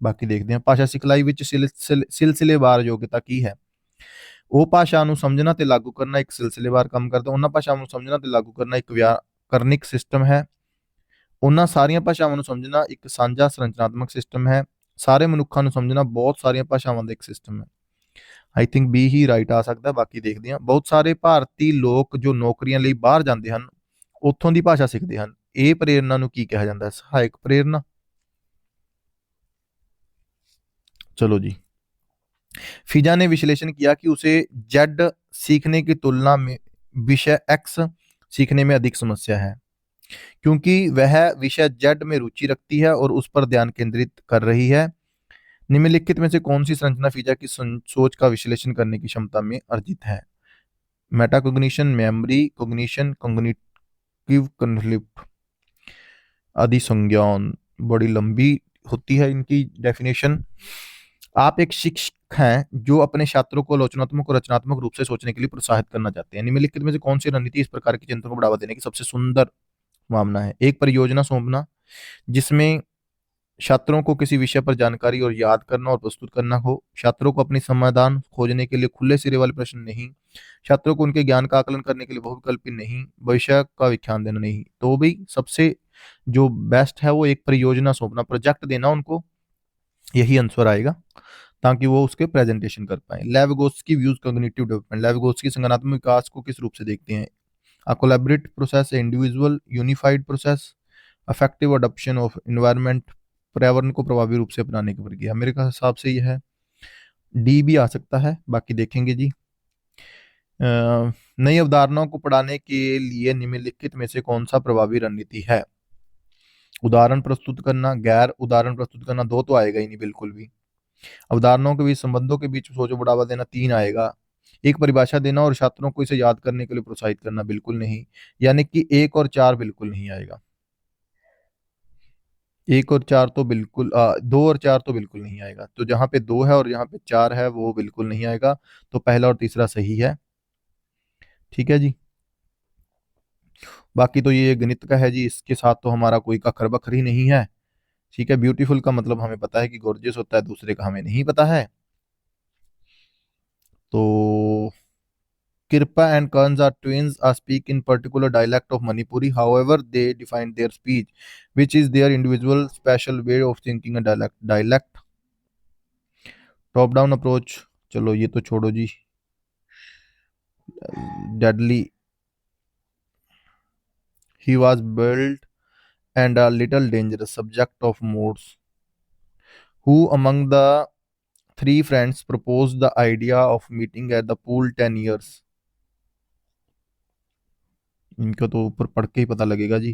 ਬਾਕੀ ਦੇਖਦੇ ਹਾਂ। ਭਾਸ਼ਾ ਸਿਖਲਾਈ ਵਿੱਚ ਸਿਲਸਿਲੇਵਾਰ ਯੋਗਤਾ ਕੀ ਹੈ? ਉਹ ਭਾਸ਼ਾ ਨੂੰ ਸਮਝਣਾ ਤੇ ਲਾਗੂ ਕਰਨਾ ਇੱਕ ਸਿਲਸਿਲੇਵਾਰ ਕੰਮ ਕਰਦਾ। ਉਹਨਾਂ ਭਾਸ਼ਾਵਾਂ ਨੂੰ ਸਮਝਣਾ ਤੇ ਲਾਗੂ ਕਰਨਾ ਇੱਕ ਵਿਆਕਰਨਿਕ ਸਿਸਟਮ ਹੈ। ਉਹਨਾਂ ਸਾਰੀਆਂ ਭਾਸ਼ਾਵਾਂ ਨੂੰ ਸਮਝਣਾ ਇੱਕ ਸਾਂਝਾ ਸੰਰਚਨਾਤਮਕ ਸਿਸਟਮ ਹੈ। ਸਾਰੇ ਮਨੁੱਖਾਂ ਨੂੰ ਸਮਝਣਾ ਬਹੁਤ ਸਾਰੀਆਂ ਭਾਸ਼ਾਵਾਂ ਦਾ ਇੱਕ ਸਿਸਟਮ ਹੈ। I think B he right ਆ ਸਕਦਾ। ਬਾਕੀ ਦੇਖਦੇ ਹਾਂ। ਬਹੁਤ ਸਾਰੇ ਭਾਰਤੀ ਲੋਕ ਜੋ ਨੌਕਰੀਆਂ ਲਈ ਬਾਹਰ ਜਾਂਦੇ ਹਨ, ਉੱਥੋਂ ਦੀ ਭਾਸ਼ਾ ਸਿੱਖਦੇ ਹਨ। ਇਹ ਪ੍ਰੇਰਨਾ ਨੂੰ ਕੀ ਕਿਹਾ ਜਾਂਦਾ ਹੈ? ਸਹਾਇਕ ਪ੍ਰੇਰਨਾ। चलो जी। फिजा ने विश्लेषण किया कि उसे जेड सीखने की तुलना में विषय एक्स सीखने में अधिक समस्या है, क्योंकि वह विषय जेड में रुचि रखती है और उस पर ध्यान केंद्रित कर रही है। निम्नलिखित में से कौन सी संरचना फिजा की सोच का विश्लेषण करने की क्षमता में अर्जित है? Metacognition, memory, cognition, cognitive conflict, अधिसंज्ञान। बड़ी लंबी होती है इनकी डेफिनेशन। आप एक शिक्षक हैं जो अपने छात्रों को आलोचनात्मक और रचनात्मक रूप से सोचने के लिए प्रोत्साहित करना चाहते हैं। निम्नलिखित में से कौन सी रणनीति इस प्रकार के चिंतन को बढ़ावा देने की सबसे सुंदर मामला है? एक, परियोजना सौंपना, जिसमें छात्रों को किसी विषय पर जानकारी और याद करना और प्रस्तुत करना हो। छात्रों को अपनी समाधान खोजने के लिए खुले सिरे वाले प्रश्न नहीं। छात्रों को उनके ज्ञान का आकलन करने के लिए बहुविकल्पी नहीं। भविष्य का व्याख्यान देना नहीं। तो भी सबसे जो बेस्ट है वो एक परियोजना सौंपना, प्रोजेक्ट देना उनको, यही आंसर आएगा, ताकि वो उसके प्रेजेंटेशन कर पाए। लेविगोत्स्की व्यूज कॉग्निटिव डेवलपमेंट। लेविगोत्स्की संज्ञानात्मक विकास को किस रूप से देखते हैं? अ collaborative process, individual unified process, affective adoption of environment, पर्यावरण को प्रभावी रूप से अपनाने की प्रक्रिया। मेरे हिसाब से यह है डी भी आ सकता है। बाकी देखेंगे जी। नई अवधारणाओं को पढ़ाने के लिए निम्नलिखित में से कौन सा प्रभावी रणनीति है? उदाहरण प्रस्तुत करना, गैर उदाहरण प्रस्तुत करना, दो तो आएगा ही नहीं बिल्कुल भी। अवधारणाओं के बीच संबंधों के बीच सोच बढ़ावा देना, तीन आएगा। एक, परिभाषा देना और छात्रों को इसे याद करने के लिए प्रोत्साहित करना, बिल्कुल नहीं। यानी कि एक और चार बिल्कुल नहीं आएगा। एक और चार तो बिल्कुल दो और चार तो बिल्कुल नहीं आएगा। तो जहां पे दो है और जहां पे चार है वो बिल्कुल नहीं आएगा। तो पहला और तीसरा सही है। ठीक है जी। बाकी तो ये गणित का है जी, इसके साथ तो हमारा कोई कखर बखर ही नहीं है। ठीक है। ब्यूटीफुल का मतलब हमें पता है कि गॉर्जियस होता है, दूसरे का हमें नहीं पता है। तो Kirpa and Kerns are twins, speak in particular dialect of Manipuri. However, they define their speech, which is their individual special way of thinking a dialect. Top down approach, चलो ये तो छोड़ो जी। Deadly, he was bold and a little dangerous, subject of moods. Who among the three friends proposed the idea of meeting at the pool 10 years? इनका तो ऊपर पढ़ के ही पता लगेगा जी।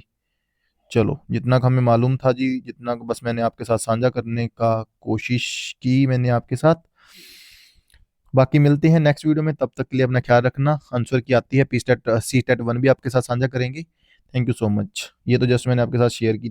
चलो, जितना का हमें मालूम था जी, जितना बस मैंने आपके साथ साझा करने का कोशिश की मैंने आपके साथ। बाकी मिलते हैं नेक्स्ट वीडियो में, तब तक के लिए अपना ख्याल रखना। आंसर की आती है पी स्टेट सी स्टेट 1 भी आपके साथ साझा करेंगे। Thank you so much. ये तो जस्ट मैंने आपके साथ शेयर की थी।